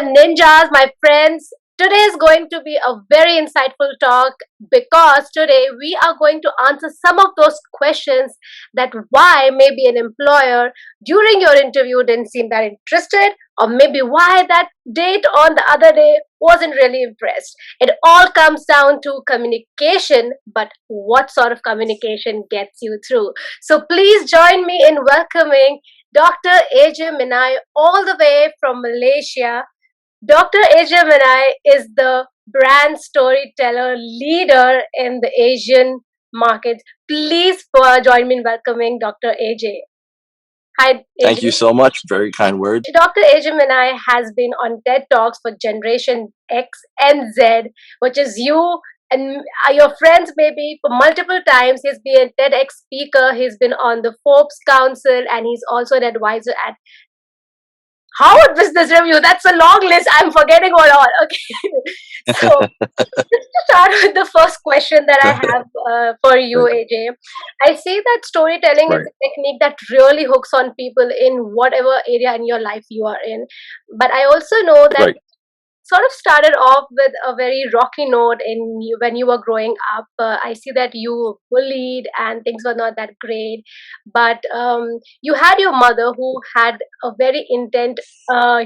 ninjas, my friends. Today is going to be a very insightful talk because today we are going to answer some of those questions that why maybe an employer during your interview didn't seem that interested, or maybe why that date on the other day wasn't really impressed. It all comes down to communication, but what sort of communication gets you through? So please join me in welcoming Dr. A.J Minai, all the way from Malaysia. Dr. A.J Minai is the brand storyteller leader in the Asian market. Please join me in welcoming Dr. A.J. Hi, Thank you A.J. so much. Very kind words. Dr. A.J Minai has been on TED Talks for Generation X and Z, which is you and your friends maybe for multiple times. He's been a TEDx speaker, he's been on the Forbes Council, and he's also an advisor at Harvard Business Review. That's a long list. I'm forgetting all. Okay. So let's start with the first question that I have for you, Right. AJ. I see that storytelling is Right. a technique that really hooks on people in whatever area in your life you are in. But I also know that Right. sort of started off with a very rocky note when you were growing up. I see that you were bullied and things were not that great, but you had your mother who had a very intent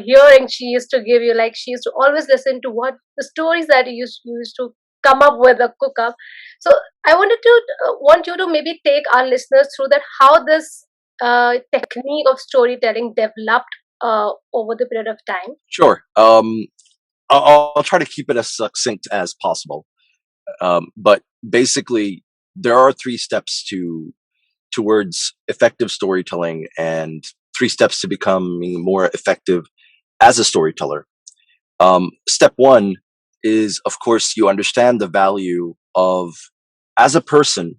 hearing. She used to give you, like, she used to always listen to what the stories that you used to come up with or cook up. So I wanted to want you to maybe take our listeners through that, how this technique of storytelling developed over the period of time. Sure. I'll try to keep it as succinct as possible. But basically, there are three steps towards effective storytelling, and three steps to becoming more effective as a storyteller. Step one is, of course, you understand the value of, as a person,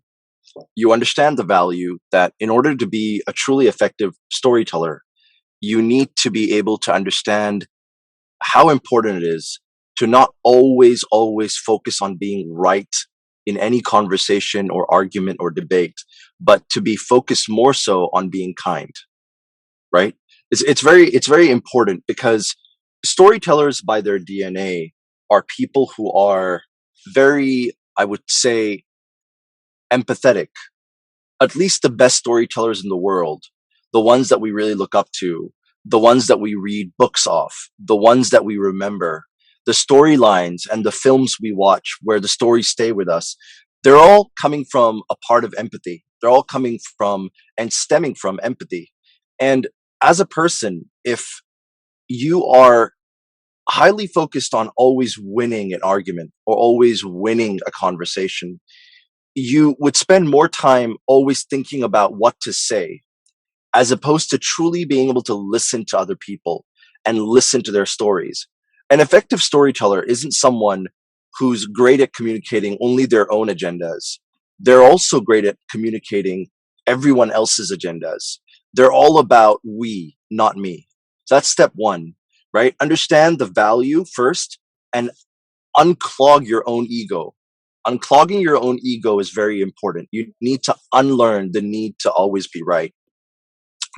you understand the value that in order to be a truly effective storyteller, you need to be able to understand how important it is to not always focus on being right in any conversation or argument or debate, but to be focused more so on being kind, right? It's very important, because storytellers by their DNA are people who are very, I would say, empathetic. At least the best storytellers in the world, the ones that we really look up to, the ones that we read books off, the ones that we remember, the storylines and the films we watch where the stories stay with us, they're all coming from a part of empathy. They're all coming from and stemming from empathy. And as a person, if you are highly focused on always winning an argument or always winning a conversation, you would spend more time always thinking about what to say, as opposed to truly being able to listen to other people and listen to their stories. An effective storyteller isn't someone who's great at communicating only their own agendas. They're also great at communicating everyone else's agendas. They're all about we, not me. So that's step one, right? Understand the value first and unclog your own ego. Unclogging your own ego is very important. You need to unlearn the need to always be right.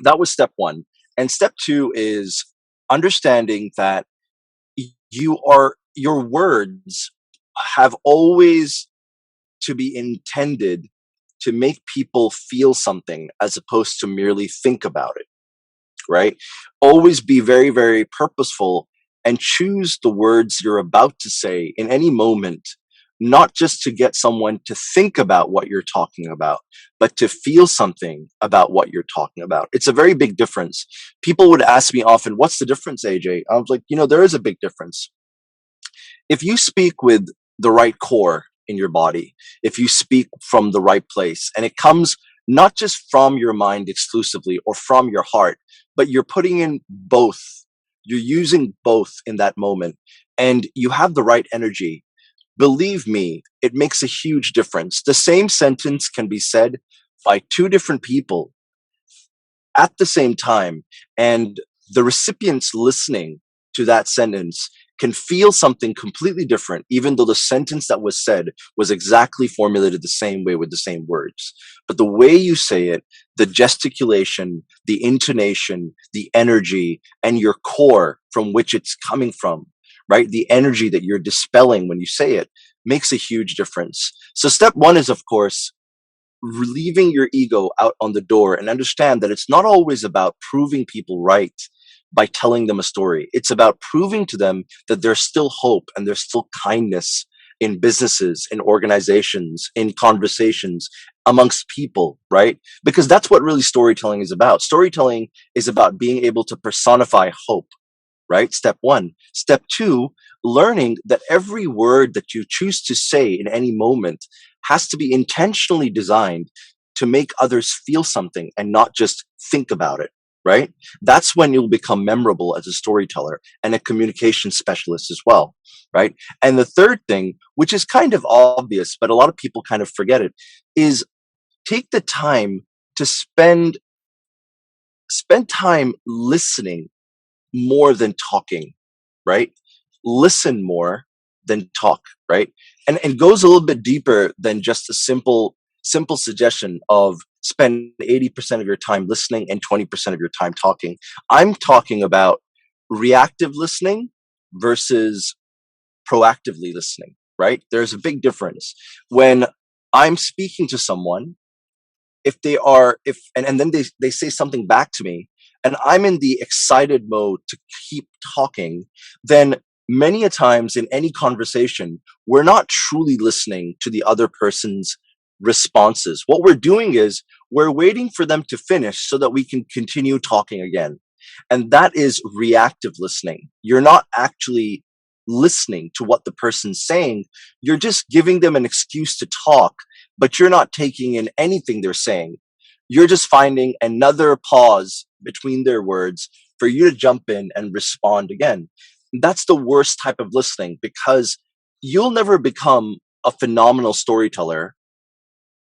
That was step one. And step two is understanding that your words have always to be intended to make people feel something as opposed to merely think about it, right? Always be very, very purposeful and choose the words you're about to say in any moment, not just to get someone to think about what you're talking about, but to feel something about what you're talking about. It's a very big difference. People would ask me often, what's the difference, AJ? I was like, there is a big difference. If you speak with the right core in your body, if you speak from the right place, and it comes not just from your mind exclusively or from your heart, but you're putting in both, you're using both in that moment, and you have the right energy, believe me, it makes a huge difference. The same sentence can be said by two different people at the same time, and the recipients listening to that sentence can feel something completely different, even though the sentence that was said was exactly formulated the same way with the same words. But the way you say it, the gesticulation, the intonation, the energy, and your core from which it's coming from, right? The energy that you're dispelling when you say it makes a huge difference. So step one is, of course, leaving your ego out on the door and understand that it's not always about proving people right by telling them a story. It's about proving to them that there's still hope and there's still kindness in businesses, in organizations, in conversations amongst people, right? Because that's what really storytelling is about. Storytelling is about being able to personify hope, right? Step one. Step two, learning that every word that you choose to say in any moment has to be intentionally designed to make others feel something and not just think about it, right? That's when you'll become memorable as a storyteller and a communication specialist as well, right? And the third thing, which is kind of obvious, but a lot of people kind of forget it, is take the time to spend time listening more than talking, right? Listen more than talk, right? And goes a little bit deeper than just a simple suggestion of spend 80% of your time listening and 20% of your time talking. I'm talking about reactive listening versus proactively listening, right? There's a big difference. When I'm speaking to someone, if they are if and then they say something back to me and I'm in the excited mode to keep talking, then many a times in any conversation we're not truly listening to the other person's responses. What we're doing is we're waiting for them to finish so that we can continue talking again, and that is reactive listening. You're not actually listening to what the person's saying. You're just giving them an excuse to talk, but you're not taking in anything they're saying. You're just finding another pause between their words for you to jump in and respond again. That's the worst type of listening, because you'll never become a phenomenal storyteller.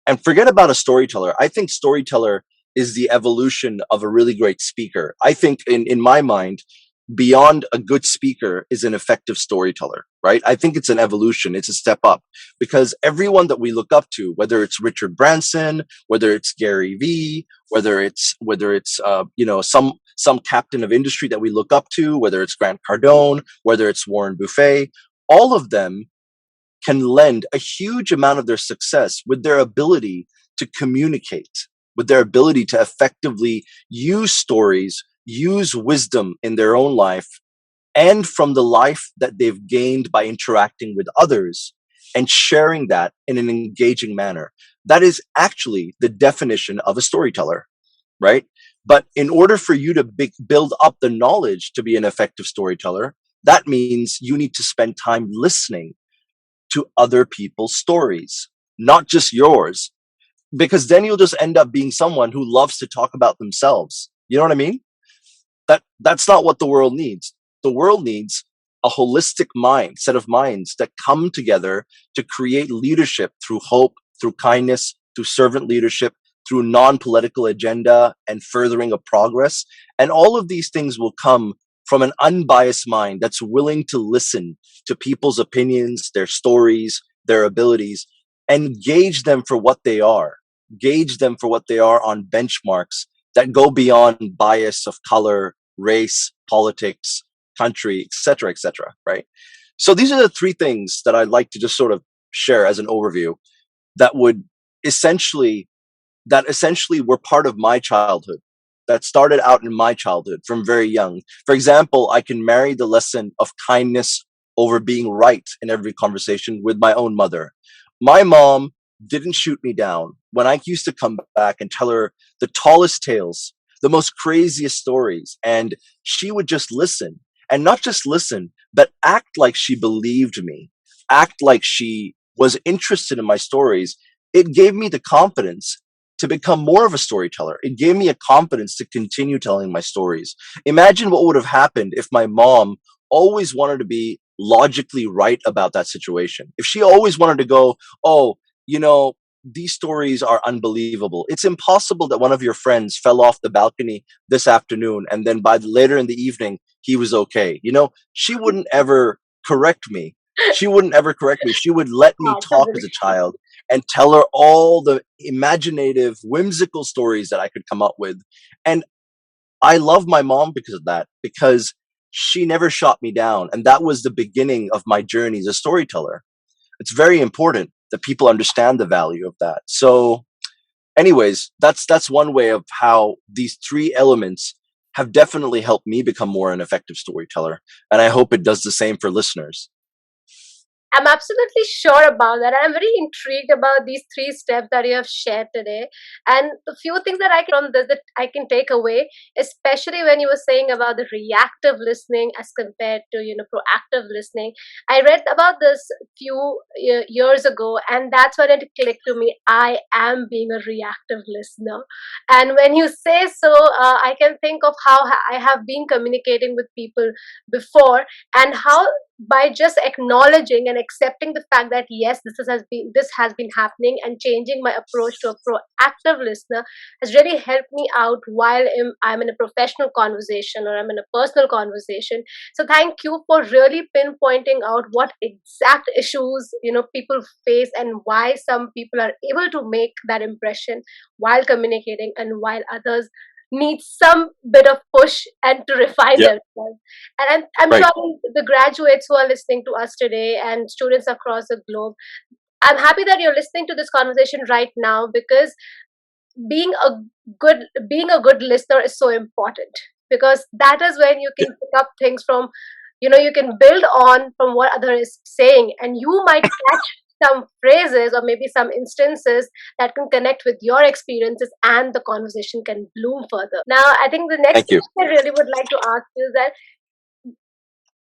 And forget about a storyteller. I think storyteller is the evolution of a really great speaker. I think in my mind, beyond a good speaker is an effective storyteller, right? I think it's an evolution. It's a step up, because everyone that we look up to, whether it's Richard Branson, whether it's Gary Vee, whether it's some captain of industry that we look up to, whether it's Grant Cardone, whether it's Warren Buffett, all of them can lend a huge amount of their success with their ability to communicate, with their ability to effectively use stories, use wisdom in their own life and from the life that they've gained by interacting with others and sharing that in an engaging manner. That is actually the definition of a storyteller, right? But in order for you to build up the knowledge to be an effective storyteller, that means you need to spend time listening to other people's stories, not just yours, because then you'll just end up being someone who loves to talk about themselves. You know what I mean? That's not what the world needs. The world needs a holistic set of minds that come together to create leadership through hope, through kindness, through servant leadership, through non-political agenda and furthering of progress. And all of these things will come from an unbiased mind that's willing to listen to people's opinions, their stories, their abilities, and gauge them for what they are. Gauge them for what they are on benchmarks that go beyond bias of color, race, politics, country, et cetera, right? So these are the three things that I'd like to just sort of share as an overview that would essentially were part of my childhood, that started out in my childhood from very young. For example, I can marry the lesson of kindness over being right in every conversation with my own mother. My mom didn't shoot me down when I used to come back and tell her the tallest tales, the most craziest stories, and she would just listen, and not just listen, but act like she believed me, act like she was interested in my stories. It gave me the confidence to become more of a storyteller. It gave me a confidence to continue telling my stories. Imagine what would have happened if my mom always wanted to be logically right about that situation. If she always wanted to go, oh, these stories are unbelievable. It's impossible that one of your friends fell off the balcony this afternoon and then later in the evening, he was okay. She wouldn't ever correct me. She wouldn't ever correct me. She would let me talk Totally. as a child and tell her all the imaginative, whimsical stories that I could come up with. And I love my mom because of that, because she never shot me down. And that was the beginning of my journey as a storyteller. It's very important that people understand the value of that. So, anyways, that's one way of how these three elements have definitely helped me become more an effective storyteller. And I hope it does the same for listeners. I'm absolutely sure about that. I'm very intrigued about these three steps that you have shared today. And the few things that I can from this that I can take away, especially when you were saying about the reactive listening as compared to proactive listening. I read about this few years ago, and that's when it clicked to me. I am being a reactive listener, and when you say so, I can think of how I have been communicating with people before, and how by just acknowledging and accepting the fact that yes, this has been happening, and changing my approach to a proactive listener has really helped me out while I'm in a professional conversation or I'm in a personal conversation. So thank you for really pinpointing out what exact issues people face, and why some people are able to make that impression while communicating, and while others need some bit of push and to refine Yep. themselves. And I'm Right. sure the graduates who are listening to us today and students across the globe, I'm happy that you're listening to this conversation right now, because being a being a good listener is so important, because that is when you Yeah. can pick up things from, you can build on from what other is saying, and you might catch some phrases or maybe some instances that can connect with your experiences, and the conversation can bloom further. Now I think the next Thank you. question I really would like to ask you is that,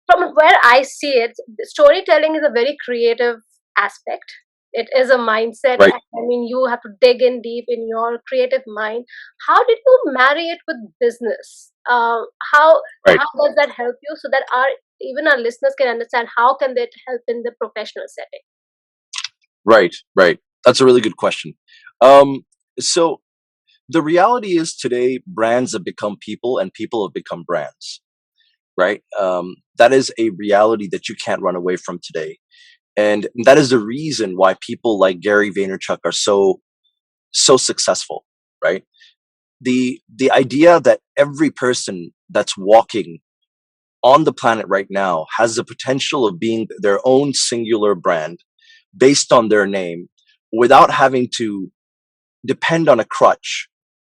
from where I see it, storytelling is a very creative aspect. It is a mindset. Right. I mean, you have to dig in deep in your creative mind. How did you marry it with business? Right. How does that help you, so that our listeners can understand how can that help in the professional setting? Right. Right. That's a really good question. Um, so the reality is today brands have become people and people have become brands, right? That is a reality that you can't run away from today. And that is the reason why people like Gary Vaynerchuk are so successful, right? The idea that every person that's walking on the planet right now has the potential of being their own singular brand based on their name, without having to depend on a crutch,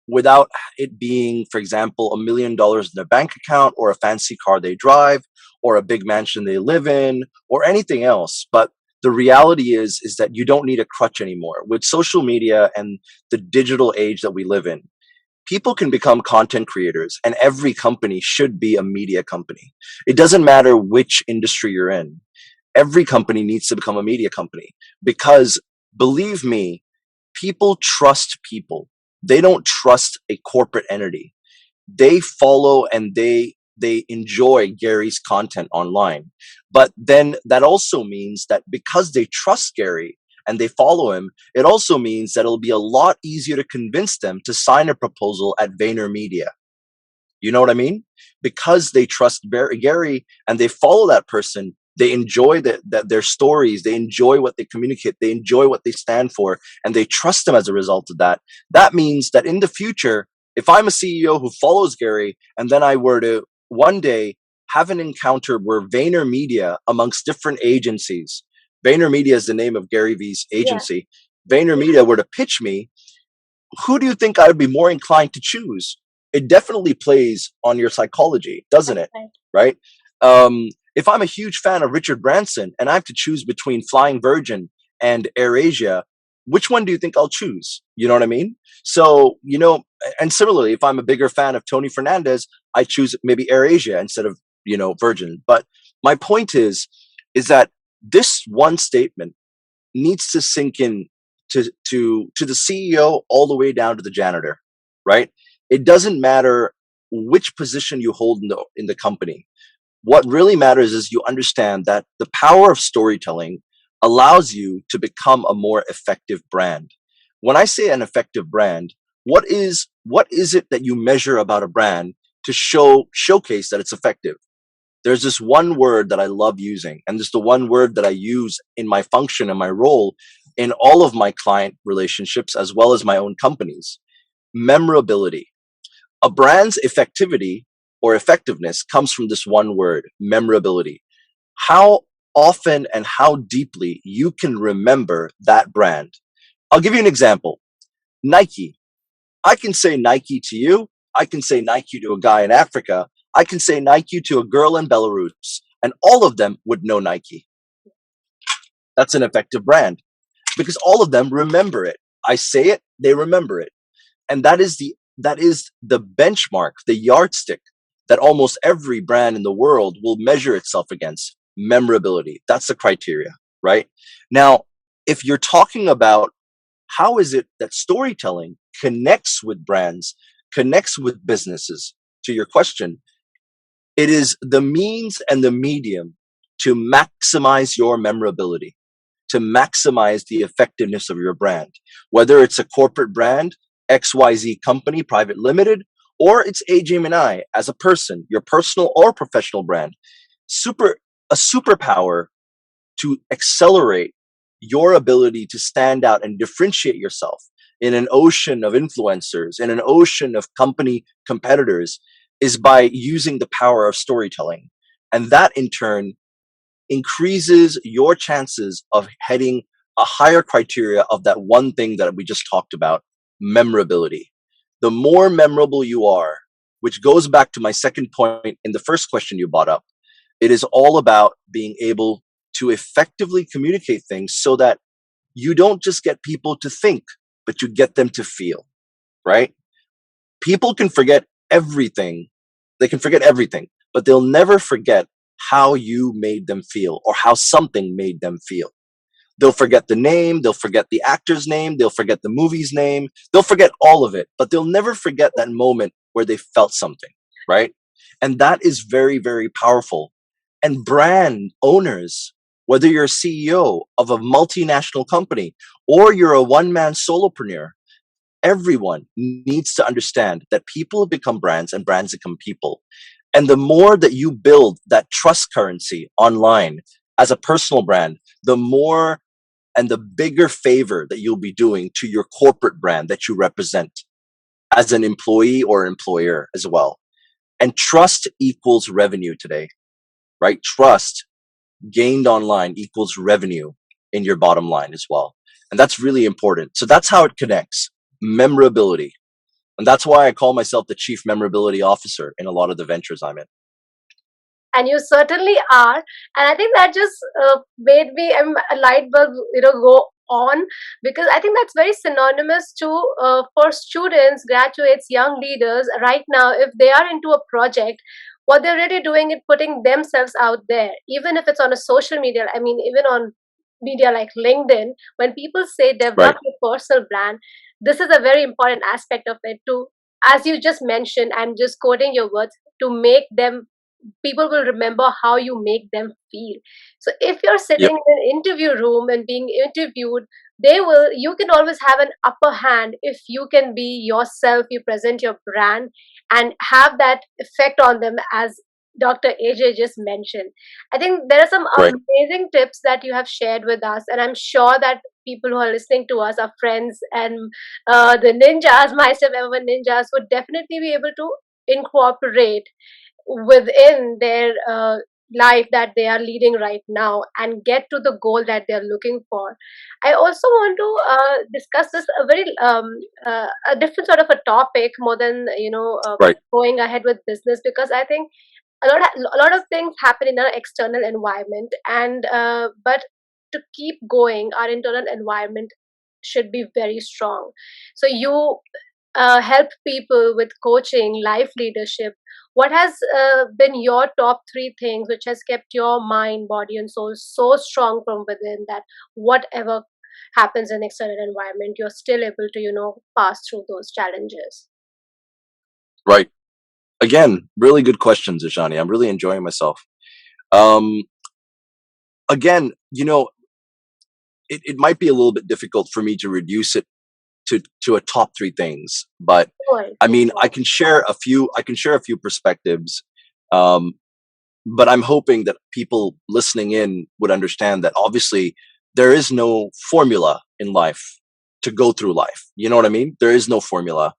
without it being, for example, $1 million in their bank account, or a fancy car they drive, or a big mansion they live in, or anything else. But the reality is that you don't need a crutch anymore with social media and the digital age that we live in. People can become content creators, and every company should be a media company. It doesn't matter which industry you're in. Every company needs to become a media company, because believe me, people trust people. They don't trust a corporate entity. They follow and they enjoy Gary's content online. But then that also means that because they trust Gary and they follow him, it also means that it'll be a lot easier to convince them to sign a proposal at VaynerMedia. You know what I mean? Because they trust Gary and they follow that person, they enjoy their stories, they enjoy what they communicate, they enjoy what they stand for, and they trust them as a result of that. That means that in the future, if I'm a CEO who follows Gary, and then I were to one day have an encounter where VaynerMedia, amongst different agencies, VaynerMedia is the name of Gary Vee's Yeah, agency, VaynerMedia were to pitch me, who do you think I would be more inclined to choose? It definitely plays on your psychology, doesn't that's it? right. Right? If I'm a huge fan of Richard Branson and I have to choose between Flying Virgin and AirAsia, which one do you think I'll choose? You know what I mean? So, and similarly, if I'm a bigger fan of Tony Fernandez, I choose maybe AirAsia instead of, Virgin. But my point is that this one statement needs to sink in to the CEO all the way down to the janitor, right? It doesn't matter which position you hold in the company. What really matters is you understand that the power of storytelling allows you to become a more effective brand. When I say an effective brand, what is it that you measure about a brand to showcase that it's effective? there's this one word that I love using, and this is the one word that I use in my function and my role in all of my client relationships as well as my own companies. Memorability. A brand's effectivity or effectiveness comes from this one word, memorability. How often and how deeply you can remember that brand. I'll give you an example. Nike. I can say Nike to you. I can say Nike to a guy in Africa. I can say Nike to a girl in Belarus, and all of them would know Nike. That's an effective brand because all of them remember it. I say it, they remember it. And that is the benchmark, the yardstick that almost every brand in the world will measure itself against. Memorability. That's the criteria, right? Now, if you're talking about how is it that storytelling connects with brands, connects with businesses, to your question, it is the means and the medium to maximize your memorability, to maximize the effectiveness of your brand, whether it's a corporate brand, XYZ company, private limited, or it's A.J Minai as a person, your personal or professional brand. A superpower to accelerate your ability to stand out and differentiate yourself in an ocean of influencers, in an ocean of company competitors, is by using the power of storytelling. And that in turn increases your chances of hitting a higher criteria of that one thing that we just talked about, memorability. The more memorable you are, which goes back to my second point in the first question you brought up, it is all about being able to effectively communicate things so that you don't just get people to think, but you get them to feel, right? People can forget everything. They can forget everything, but they'll never forget how you made them feel or how something made them feel. They'll forget the name, they'll forget the actor's name, they'll forget the movie's name, they'll forget all of it, but they'll never forget that moment where they felt something, right? And that is very, very powerful. And brand owners, whether you're a CEO of a multinational company or you're a one-man solopreneur, everyone needs to understand that people become brands and brands become people. And the more that you build that trust currency online as a personal brand, the more and the bigger favor that you'll be doing to your corporate brand that you represent as an employee or employer as well. And trust equals revenue today, right? Trust gained online equals revenue in your bottom line as well. And that's really important. So that's how it connects. Memorability. And that's why I call myself the chief memorability officer in a lot of the ventures I'm in. And you certainly are. And I think that just made me a light bulb, go on, because I think that's very synonymous to for students, graduates, young leaders right now. If they are into a project, what they're really doing is putting themselves out there, even if it's on a social media. I mean, even on media like LinkedIn, when people say develop Right. your personal brand, this is a very important aspect of it. To, as you just mentioned, I'm just quoting your words, to make them, people will remember how you make them feel. So if you're sitting Yep. in an interview room and being interviewed, they will, you can always have an upper hand if you can be yourself, you present your brand and have that effect on them, as Dr. AJ just mentioned. I think there are some Right. amazing tips that you have shared with us, and I'm sure that people who are listening to us, our friends and the ninjas, myself, ever ninjas, would definitely be able to incorporate within their life that they are leading right now and get to the goal that they're looking for. I also want to discuss this a very a different sort of a topic, more than Right. going ahead with business, because I think a lot of things happen in our external environment, and but to keep going, our internal environment should be very strong. So you help people with coaching, life leadership. What has been your top three things which has kept your mind, body, and soul so strong from within, that whatever happens in external environment, you're still able to, pass through those challenges? Right. Again, really good questions, Ajani. I'm really enjoying myself. Um, again, it might be a little bit difficult for me to reduce it to a top three things, but Sure, I please mean, go. I can share a few perspectives. Um, but I'm hoping that people listening in would understand that obviously there is no formula in life to go through life. You know what I mean? There is no formula.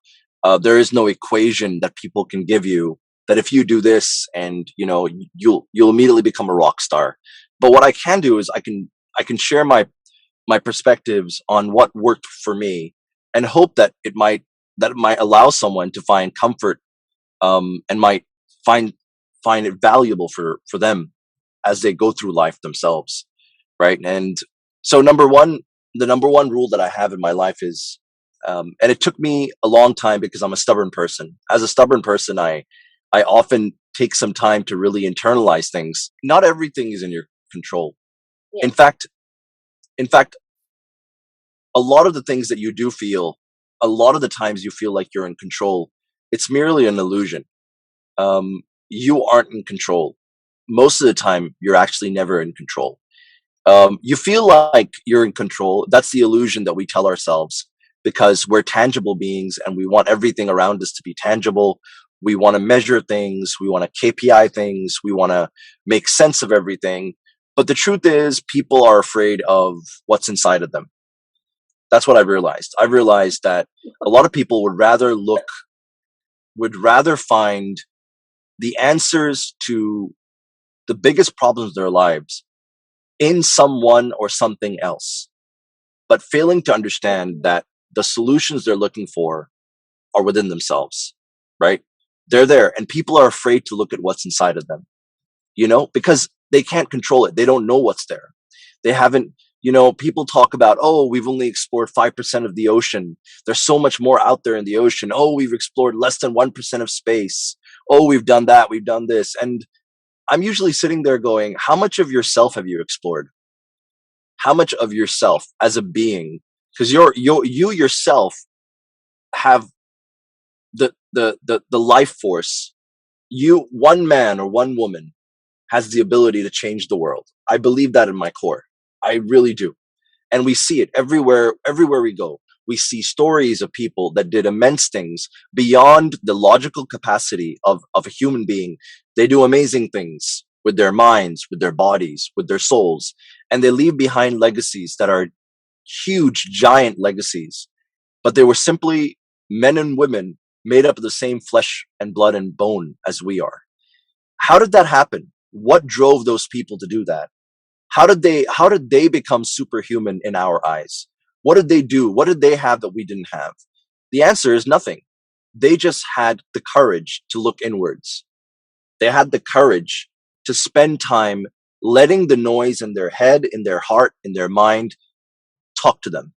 There is no equation that people can give you that if you do this and you'll immediately become a rock star. But what I can do is I can share my perspectives on what worked for me and hope that it might allow someone to find comfort, and might find find it valuable for them as they go through life themselves, right? And so the number one rule that I have in my life is, and it took me a long time because I'm a stubborn person. As a stubborn person, I often take some time to really internalize things. Not everything is in your control. In Yes. fact, in fact, a lot of the things that you do feel, a lot of the times you feel like you're in control, it's merely an illusion. You aren't in control. Most of the time, you're actually never in control. You feel like you're in control. That's the illusion that we tell ourselves because we're tangible beings and we want everything around us to be tangible. We want to measure things. We want to KPI things. We want to make sense of everything. But the truth is, people are afraid of what's inside of them. That's what I've realized. I've realized that a lot of people would rather find the answers to the biggest problems of their lives in someone or something else, but failing to understand that the solutions they're looking for are within themselves, right? They're there, and people are afraid to look at what's inside of them, because they can't control it. They don't know what's there. They haven't, people talk about, oh, we've only explored 5% of the ocean. There's so much more out there in the ocean. Oh, we've explored less than 1% of space. Oh, we've done that. We've done this. And I'm usually sitting there going, how much of yourself have you explored? How much of yourself as a being? Because you yourself have the life force. One man or one woman has the ability to change the world. I believe that in my core. I really do. And we see it everywhere we go. We see stories of people that did immense things beyond the logical capacity of a human being. They do amazing things with their minds, with their bodies, with their souls, and they leave behind legacies that are huge, giant legacies. But they were simply men and women made up of the same flesh and blood and bone as we are. How did that happen? What drove those people to do that? How did they become superhuman in our eyes? What did they do? What did they have that we didn't have? The answer is nothing. They just had the courage to look inwards. They had the courage to spend time letting the noise in their head, in their heart, in their mind talk to them.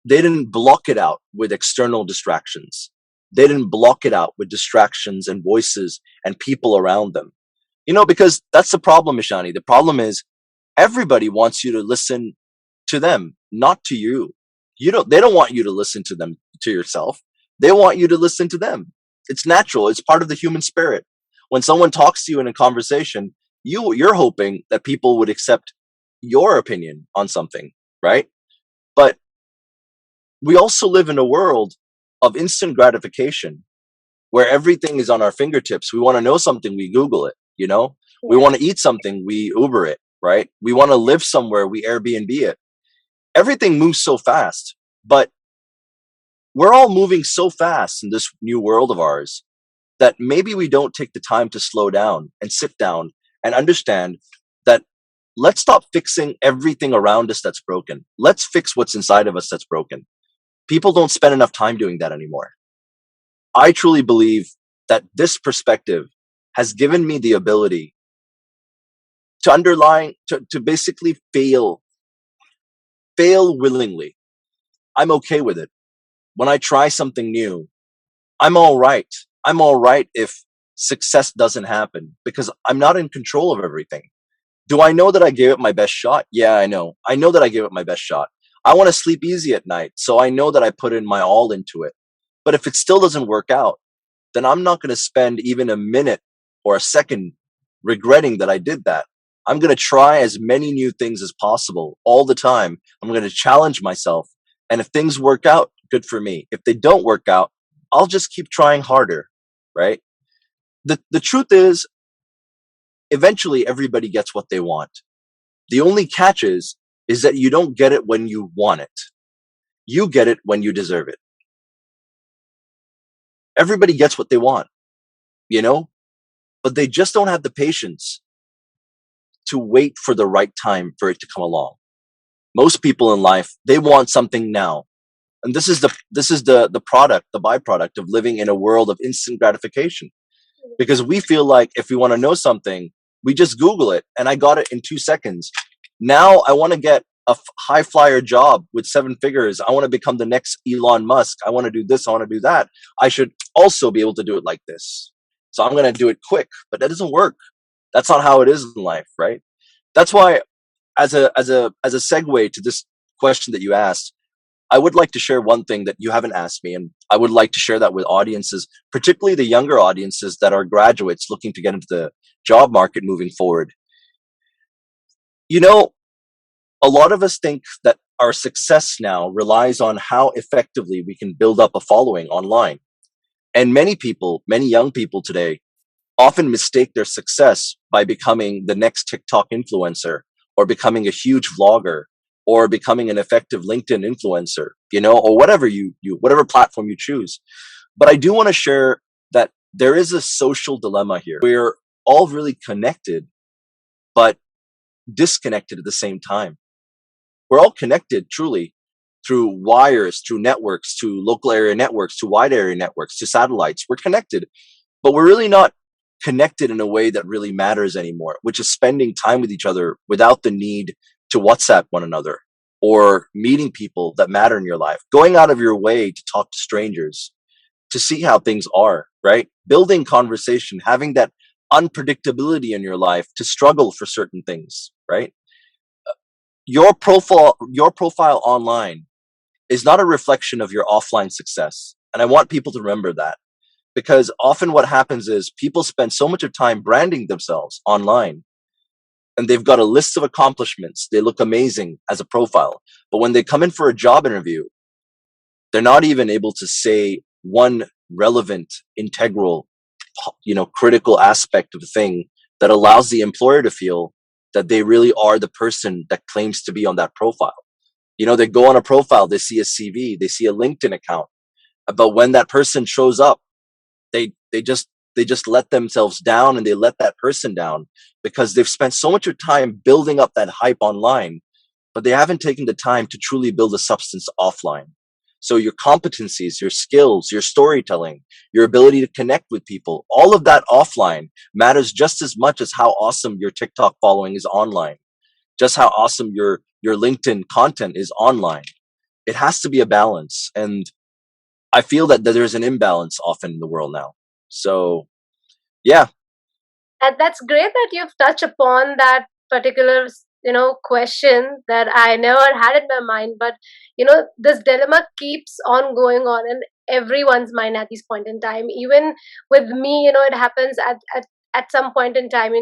They didn't block it out with external distractions. They didn't block it out with distractions and voices and people around them. Because that's the problem, Ishani. The problem is everybody wants you to listen to them, not to you. They don't want you to listen to them, to yourself. They want you to listen to them. It's natural. It's part of the human spirit. When someone talks to you in a conversation, you're hoping that people would accept your opinion on something, right? But we also live in a world of instant gratification where everything is on our fingertips. We want to know something, we Google it. We Yeah. want to eat something, we Uber it, right? We want to live somewhere, we Airbnb it. Everything moves so fast, but we're all moving so fast in this new world of ours that maybe we don't take the time to slow down and sit down and understand that let's stop fixing everything around us that's broken. Let's fix what's inside of us that's broken. People don't spend enough time doing that anymore. I truly believe that this perspective has given me the ability to basically fail willingly. I'm okay with it. When I try something new, I'm all right. I'm all right if success doesn't happen because I'm not in control of everything. Do I know that I gave it my best shot? Yeah, I know. I know that I gave it my best shot. I want to sleep easy at night, so I know that I put in my all into it. But if it still doesn't work out, then I'm not going to spend even a minute or a second regretting that I did that. I'm going to try as many new things as possible all the time. I'm going to challenge myself. And if things work out, good for me. If they don't work out, I'll just keep trying harder, right? The truth is, eventually everybody gets what they want. The only catch is that you don't get it when you want it. You get it when you deserve it. Everybody gets what they want, you know, but they just don't have the patience to wait for the right time for it to come along. Most people in life, they want something now. And this is the product, the byproduct of living in a world of instant gratification. Because we feel like if we want to know something, we just Google it and I got it in 2 seconds. Now I want to get a high flyer job with 7 figures. I want to become the next Elon Musk. I want to do this. I want to do that. I should also be able to do it like this. So I'm going to do it quick, but that doesn't work. That's not how it is in life, right? That's why, as a segue to this question that you asked, I would like to share one thing that you haven't asked me, and I would like to share that with audiences, particularly the younger audiences that are graduates looking to get into the job market moving forward. You know, a lot of us think that our success now relies on how effectively we can build up a following online. And many people, many young people today, often mistake their success by becoming the next TikTok influencer or becoming a huge vlogger or becoming an effective LinkedIn influencer, or whatever whatever platform you choose. But I do want to share that there is a social dilemma here. We're all really connected, but disconnected at the same time. We're all connected truly through wires, through networks, to local area networks, to wide area networks, to satellites. We're connected, but we're really not connected in a way that really matters anymore, which is spending time with each other without the need to WhatsApp one another or meeting people that matter in your life, going out of your way to talk to strangers, to see how things are, right? Building conversation, having that unpredictability in your life to struggle for certain things, right? Your profile online is not a reflection of your offline success. And I want people to remember that, because often what happens is people spend so much of time branding themselves online and they've got a list of accomplishments. They look amazing as a profile. But when they come in for a job interview, they're not even able to say one relevant, integral, critical aspect of the thing that allows the employer to feel that they really are the person that claims to be on that profile. They go on a profile, they see a CV, they see a LinkedIn account. But when that person shows up, they just let themselves down, and they let that person down because they've spent so much of time building up that hype online, but they haven't taken the time to truly build a substance offline. So your competencies, your skills, your storytelling, your ability to connect with people, all of that offline matters just as much as how awesome your TikTok following is online, just how awesome your LinkedIn content is online. It has to be a balance. And I feel that there's an imbalance often in the world now. So, yeah, And that's great that you've touched upon that particular, question that I never had in my mind. But, this dilemma keeps on going on in everyone's mind at this point in time. Even with me, it happens at some point in time.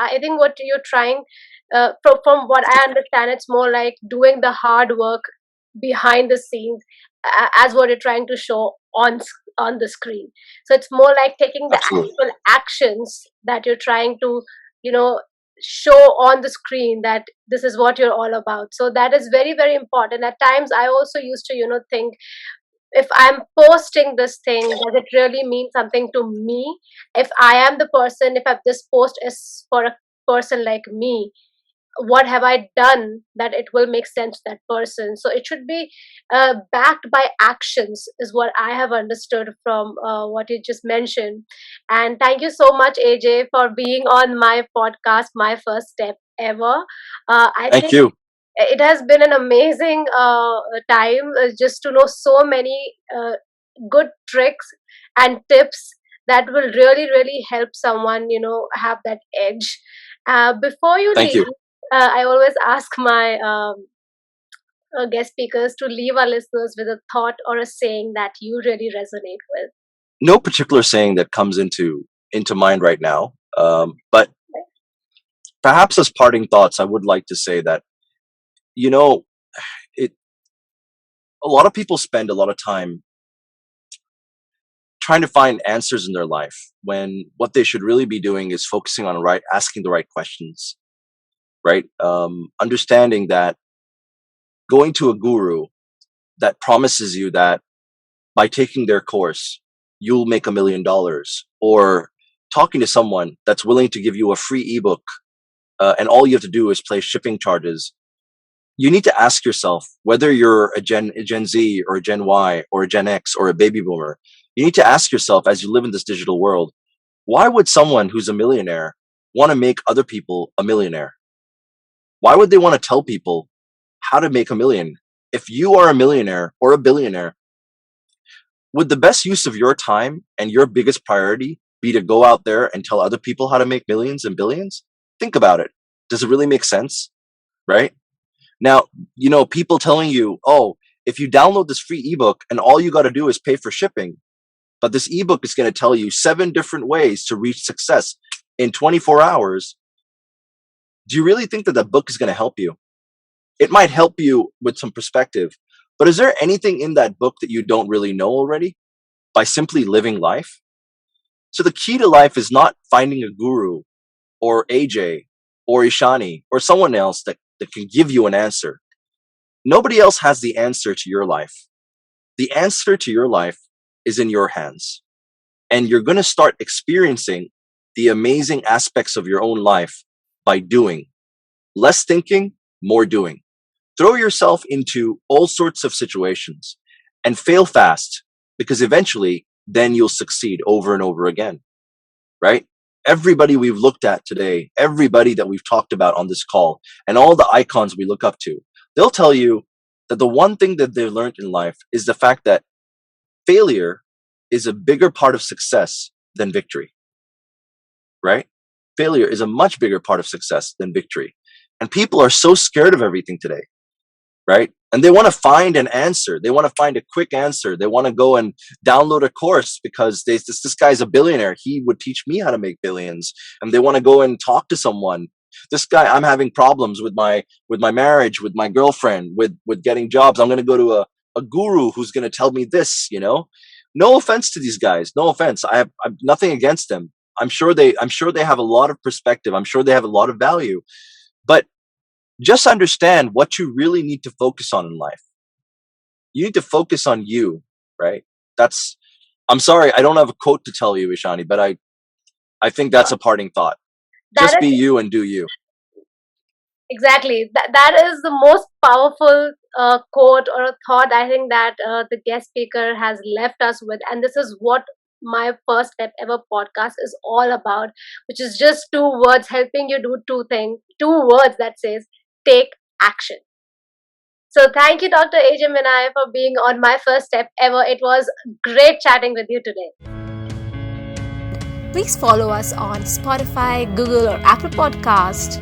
I think what you're trying, from what I understand, it's more like doing the hard work behind the scenes, as what you're trying to show on the screen. So it's more like taking the absolutely. actual actions that you're trying to, you know show on the screen, that this is what you're all about. So that is very, very important. At times I also used to, think, if I'm posting this thing, does it really mean something to me? If I am the person, if this post is for a person like me, what have I done that it will make sense to that person? So it should be backed by actions, is what I have understood from what you just mentioned. And thank you so much, AJ, for being on my podcast, my first step ever. I Thank think you. it has been an amazing time, just to know so many good tricks and tips that will really, really help someone, have that edge. Before you Thank leave, you. I always ask my guest speakers to leave our listeners with a thought or a saying that you really resonate with. No particular saying that comes into mind right now, but perhaps as parting thoughts, I would like to say that you know it. A lot of people spend a lot of time trying to find answers in their life when what they should really be doing is focusing on asking the right questions, right? Understanding that going to a guru that promises you that by taking their course, you'll make $1 million, or talking to someone that's willing to give you a free ebook, and all you have to do is pay shipping charges. You need to ask yourself whether you're a Gen Z or a Gen Y or a Gen X or a baby boomer. You need to ask yourself, as you live in this digital world, why would someone who's a millionaire want to make other people a millionaire? Why would they want to tell people how to make a million? If you are a millionaire or a billionaire, would the best use of your time and your biggest priority be to go out there and tell other people how to make millions and billions? Think about it. Does it really make sense? Right? Now, people telling you, oh, if you download this free ebook and all you got to do is pay for shipping, but this ebook is going to tell you 7 different ways to reach success in 24 hours. Do you really think that the book is going to help you? It might help you with some perspective, but is there anything in that book that you don't really know already by simply living life? So the key to life is not finding a guru or AJ or Ishani or someone else that can give you an answer. Nobody else has the answer to your life. The answer to your life is in your hands. And you're going to start experiencing the amazing aspects of your own life by doing. Less thinking, more doing. Throw yourself into all sorts of situations and fail fast, because eventually then you'll succeed over and over again, right? Everybody we've looked at today, everybody that we've talked about on this call, and all the icons we look up to, they'll tell you that the one thing that they've learned in life is the fact that failure is a bigger part of success than victory, right? Failure is a much bigger part of success than victory. And people are so scared of everything today, right? And they want to find an answer. They want to find a quick answer. They want to go and download a course because this guy's a billionaire. He would teach me how to make billions. And they want to go and talk to someone. This guy, I'm having problems with my marriage, with my girlfriend, with getting jobs. I'm going to go to a guru who's going to tell me this, No offense to these guys. No offense. I'm nothing against them. I'm sure they have a lot of perspective. I'm sure they have a lot of value. But just understand what you really need to focus on in life. You need to focus on you, right? I'm sorry, I don't have a quote to tell you, Ishani, but I think that's a parting thought. Just be you and do you. Exactly. That is the most powerful quote or a thought I think that the guest speaker has left us with. And this is what my first step ever podcast is all about, which is just 2 words helping you do 2 things, 2 words that says take action. So thank you, Dr. A.J Minai, for being on my first step ever. It was great chatting with you today. Please follow us on Spotify, Google or Apple Podcast.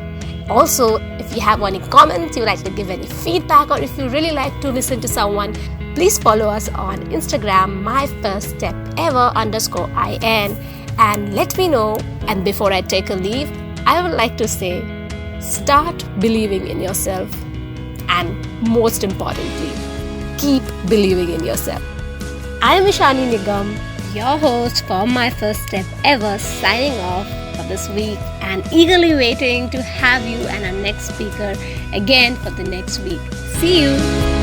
Also, if you have any comments, you like to give any feedback, or if you really like to listen to someone, please follow us on Instagram, myfirststepever_IN, and let me know. And before I take a leave, I would like to say, start believing in yourself. And most importantly, keep believing in yourself. I am Ishani Nigam, your host for My First Step Ever, signing off for this week and eagerly waiting to have you and our next speaker again for the next week. See you!